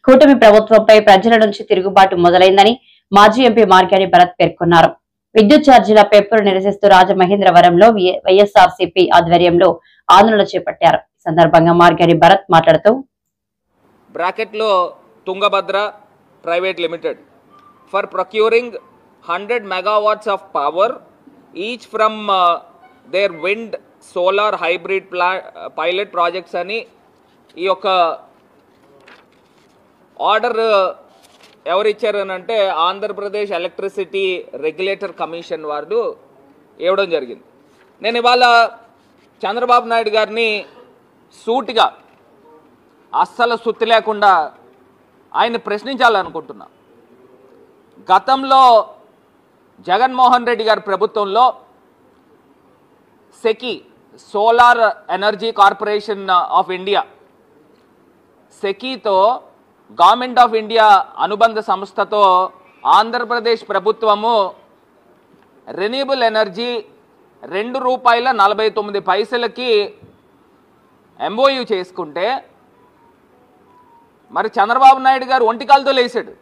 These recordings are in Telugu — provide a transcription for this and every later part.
కూటమి ప్రభుత్వంపై ప్రజల నుంచి తిరుగుబాటు మొదలైందని మాజీ ఎంపీ మార్గాని భరత్ పేర్కొన్నారు. విద్యుత్ ఛార్జీల పెంపును నిరసిస్తూ రాజమహేంద్రవరంలో వైఎస్ఆర్సీపీ ఆధ్వర్యంలో ఆందోళన చేపట్టారు. ఈ సందర్భంగా మార్గాని భరత్ మాట్లాడుతూ బ్రాకెట్లో Tungabhadra private limited for procuring 100 megawatts of power each from their wind solar hybrid pilot projects అని ఈ యొక్క ఆర్డర్ ఎవరు ఇచ్చారనంటే ఆంధ్రప్రదేశ్ ఎలక్ట్రిసిటీ రెగ్యులేటర్ కమిషన్ వారు ఇవ్వడం జరిగింది. నేను ఇవాళ చంద్రబాబు నాయుడు గారిని సూటిగా అస్సలు సుత్తి లేకుండా ఆయన ప్రశ్నించాలనుకుంటున్నా. గతంలో జగన్మోహన్ రెడ్డి గారి ప్రభుత్వంలో SECI solar energy corporation of India సెకీతో గవర్నమెంట్ ఆఫ్ ఇండియా అనుబంధ సంస్థతో ఆంధ్రప్రదేశ్ ప్రభుత్వము రెన్యూబుల్ ఎనర్జీ ₹2.49కి ఎంఓయూ చేసుకుంటే మరి చంద్రబాబు నాయుడు గారు ఒంటికాలతో లేచాడు.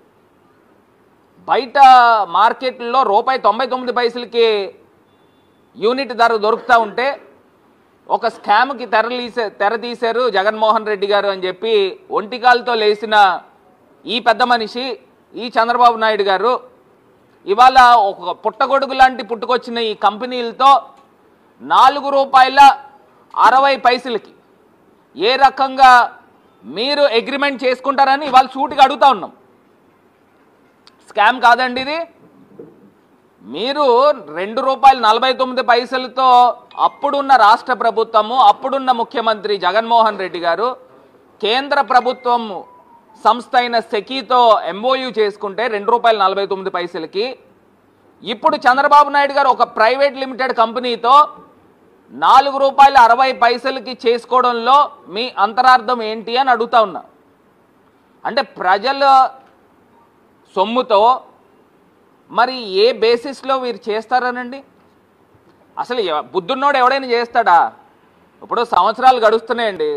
బయట మార్కెట్లో ₹1.99కి యూనిట్ ధర దొరుకుతూ ఉంటే ఒక స్కామ్కి తెర తీశారు జగన్మోహన్ రెడ్డి గారు అని చెప్పి ఒంటికాలతో లేచిన ఈ పెద్ద మనిషి ఈ చంద్రబాబు నాయుడు గారు ఇవాళ ఒక పుట్టగొడుగు లాంటి పుట్టుకొచ్చిన ఈ కంపెనీలతో ₹4.60కి ఏ రకంగా మీరు అగ్రిమెంట్ చేసుకుంటారని ఇవాళ సూటిగా అడుగుతా ఉన్నాం. స్కామ్ కాదండి ఇది. మీరు ₹2.49తో అప్పుడున్న రాష్ట్ర ప్రభుత్వము అప్పుడున్న ముఖ్యమంత్రి జగన్మోహన్ రెడ్డి గారు కేంద్ర ప్రభుత్వం సంస్థ అయిన సెకీతో ఎంఓయూ చేసుకుంటే ₹2.49కి ఇప్పుడు చంద్రబాబు నాయుడు గారు ఒక ప్రైవేట్ లిమిటెడ్ కంపెనీతో ₹4.60కి చేసుకోవడంలో మీ అంతరార్థం ఏంటి అని అడుగుతా ఉన్నా. అంటే ప్రజల సొమ్ముతో మరి ఏ బేసిస్లో వీరు చేస్తారనండి? అసలు బుద్ధున్నోడు ఎవడైనా చేస్తాడా? ఇప్పుడు సంవత్సరాలు గడుస్తున్నాయండి.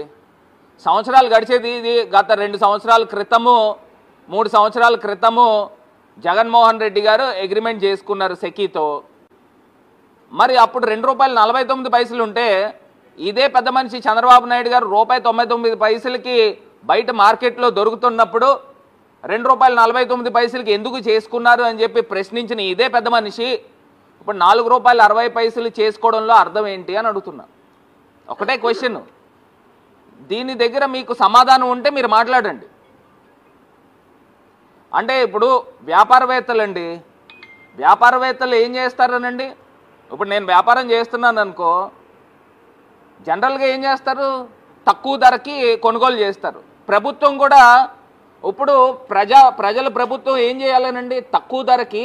సంవత్సరాలు గడిచేది ఇది గత 2 సంవత్సరాల క్రితము 3 సంవత్సరాల క్రితము జగన్మోహన్ రెడ్డి గారు అగ్రిమెంట్ చేసుకున్నారు సెకీతో. మరి అప్పుడు ₹2.49 ఉంటే ఇదే పెద్ద మనిషి చంద్రబాబు నాయుడు గారు ₹1.99కి బయట మార్కెట్లో దొరుకుతున్నప్పుడు ₹2.49కి ఎందుకు చేసుకున్నారు అని చెప్పి ప్రశ్నించిన ఇదే పెద్ద మనిషి ఇప్పుడు ₹4.60 చేసుకోవడంలో అర్థం ఏంటి అని అడుగుతున్నా. ఒకటే క్వశ్చన్. దీని దగ్గర మీకు సమాధానం ఉంటే మీరు మాట్లాడండి. అంటే ఇప్పుడు వ్యాపారవేత్తలండి, వ్యాపారవేత్తలు ఏం చేస్తారనండి? ఇప్పుడు నేను వ్యాపారం చేస్తున్నాను అనుకో, జనరల్గా ఏం చేస్తారు? తక్కువ ధరకి కొనుగోలు చేస్తారు. ప్రభుత్వం కూడా ఇప్పుడు ప్రజల ప్రభుత్వం ఏం చేయాలనండి? తక్కువ ధరకి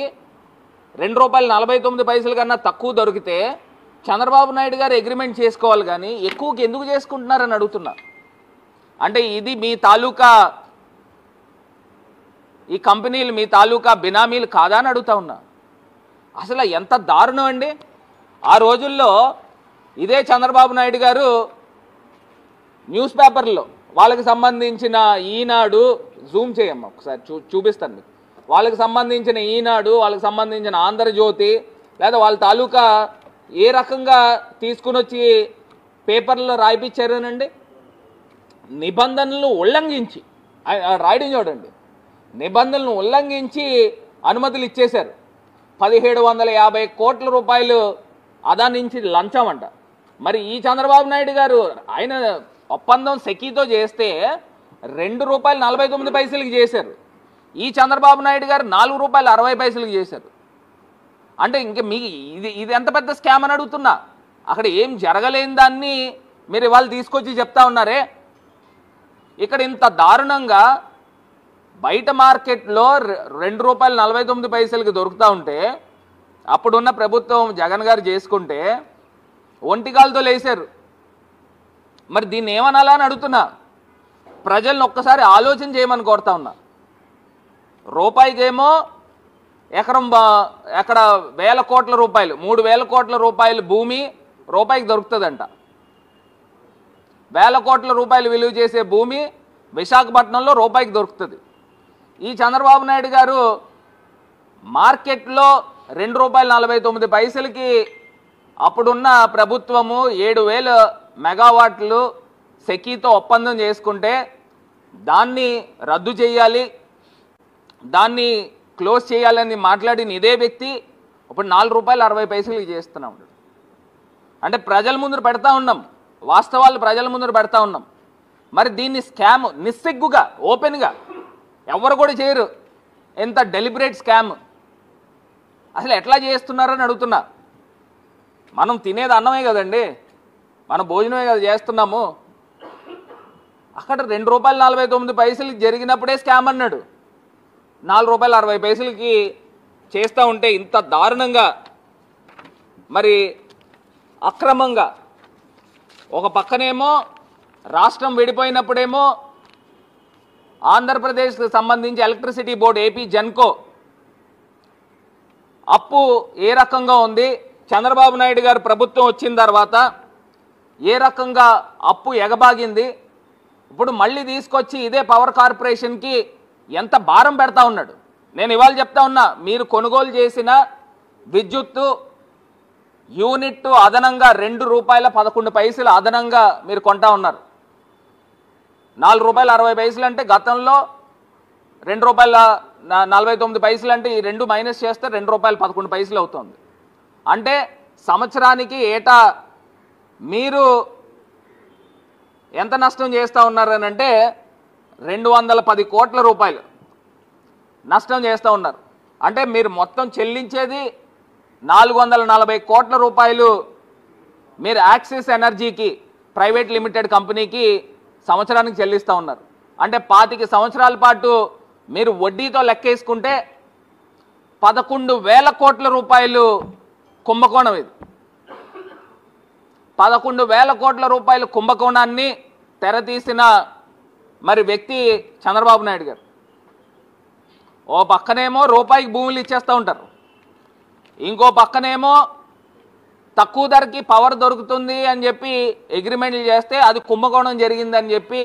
₹2.49 కన్నా తక్కువ దొరికితే చంద్రబాబు నాయుడు గారు అగ్రిమెంట్ చేసుకోవాలి, కానీ ఎక్కువకి ఎందుకు చేసుకుంటున్నారని అడుగుతున్నా. అంటే ఇది మీ తాలూకా ఈ కంపెనీలు మీ తాలూకా బినామీలు కాదా అని అడుగుతా ఉన్నా. అసలు ఎంత దారుణం అండి. ఆ రోజుల్లో ఇదే చంద్రబాబు నాయుడు గారు న్యూస్ పేపర్లో వాళ్ళకి సంబంధించిన ఈనాడు, జూమ్ చేయమ్మా ఒకసారి చూపిస్తాను మీకు, వాళ్ళకి సంబంధించిన ఈనాడు, వాళ్ళకి సంబంధించిన ఆంధ్రజ్యోతి లేదా వాళ్ళ తాలూకా ఏ రకంగా తీసుకుని వచ్చి పేపర్లో రాయిపించారనండి? నిబంధనలను ఉల్లంఘించి రాయడం చూడండి, నిబంధనలను ఉల్లంఘించి అనుమతులు ఇచ్చేశారు. 1750 కోట్ల రూపాయలు అదా నుంచి లంచం అంట. మరి ఈ చంద్రబాబు నాయుడు గారు ఆయన ఒప్పందం సెకీతో చేస్తే ₹2.49కి చేశారు. ఈ చంద్రబాబు నాయుడు గారు ₹4.60కి చేశారు. అంటే ఇంక మీకు ఇది ఎంత పెద్ద స్కామ్ అని అడుగుతున్నా. అక్కడ ఏం జరగలేని దాన్ని మీరు ఇవాళ తీసుకొచ్చి చెప్తా ఉన్నారే. ఇక్కడ ఇంత దారుణంగా బయట మార్కెట్లో ₹2.49కి దొరుకుతూ ఉంటే అప్పుడున్న ప్రభుత్వం జగన్ గారు చేసుకుంటే ఒంటికాలతో లేచారు. మరి దీన్ని ఏమనాలా అని అడుగుతున్నా. ప్రజలను ఒక్కసారి ఆలోచన చేయమని కోరుతా ఉన్నా. రూపాయికేమో ఎక్కడ వేల కోట్ల రూపాయలు, 3,000 కోట్ల రూపాయలు భూమి రూపాయికి దొరుకుతుందంట. వేల కోట్ల రూపాయలు విలువ చేసే భూమి విశాఖపట్నంలో రూపాయికి దొరుకుతుంది. ఈ చంద్రబాబు నాయుడు గారు మార్కెట్లో ₹2.49కి అప్పుడున్న ప్రభుత్వము 7,000 మెగావాట్లు సెకీతో ఒప్పందం చేసుకుంటే దాన్ని రద్దు చేయాలి, దాన్ని క్లోజ్ చేయాలని మాట్లాడిన ఇదే వ్యక్తి ఇప్పుడు ₹4.60కి చేస్తున్నాం. అంటే ప్రజల ముందు పెడతా ఉన్నాం, వాస్తవాలు ప్రజల ముందు పెడతా ఉన్నాం. మరి దీన్ని స్కామ్ నిస్సిగ్గుగా ఓపెన్గా ఎవరు కూడా చేయరు. ఎంత డెలిబరేట్ స్కామ్, అసలు ఎట్లా చేస్తున్నారని అడుగుతున్నా. మనం తినేది అన్నమే కదండి, మన భోజనమే కదా చేస్తున్నాము. అక్కడ ₹2.49 జరిగినప్పుడే స్కామ్ అన్నాడు, ₹4.60కి చేస్తూ ఉంటే ఇంత దారుణంగా మరి అక్రమంగా ఒక పక్కనేమో రాష్ట్రం విడిపోయినప్పుడేమో ఆంధ్రప్రదేశ్కి సంబంధించి ఎలక్ట్రిసిటీ బోర్డు ఏపీ జెన్కో అప్పు ఏ రకంగా ఉంది, చంద్రబాబు నాయుడు గారు ప్రభుత్వం వచ్చిన తర్వాత ఏ రకంగా అప్పు ఎగబాగింది, ఇప్పుడు మళ్ళీ తీసుకొచ్చి ఇదే పవర్ కార్పొరేషన్కి ఎంత భారం పెడతా ఉన్నాడు. నేను ఇవాళ చెప్తా ఉన్నా, మీరు కొనుగోలు చేసిన విద్యుత్తు యూనిట్ అదనంగా ₹2.11 అదనంగా మీరు కొంటా ఉన్నారు. ₹4.60 అంటే గతంలో ₹2.49 అంటే ఈ రెండు మైనస్ చేస్తే ₹2.11 అవుతుంది. అంటే సంవత్సరానికి ఏటా మీరు ఎంత నష్టం చేస్తూ ఉన్నారని అంటే ₹210 కోట్ల నష్టం చేస్తూ ఉన్నారు. అంటే మీరు మొత్తం చెల్లించేది ₹440 కోట్ల మీరు యాక్సిస్ ఎనర్జీకి ప్రైవేట్ లిమిటెడ్ కంపెనీకి సంవత్సరానికి చెల్లిస్తూ ఉన్నారు. అంటే 25 సంవత్సరాల పాటు మీరు వడ్డీతో లెక్కేసుకుంటే ₹11,000 కోట్ల కుంభకోణం ఇది. ₹11,000 కోట్ల కుంభకోణాన్ని తెరతీసిన మరి వ్యక్తి చంద్రబాబు నాయుడు గారు. ఓ పక్కనేమో రూపాయికి భూములు ఇచ్చేస్తూ ఉంటారు, ఇంకో పక్కనేమో తక్కువ ధరకి పవర్ దొరుకుతుంది అని చెప్పి అగ్రిమెంట్లు చేస్తే అది కుంభకోణం జరిగిందని చెప్పి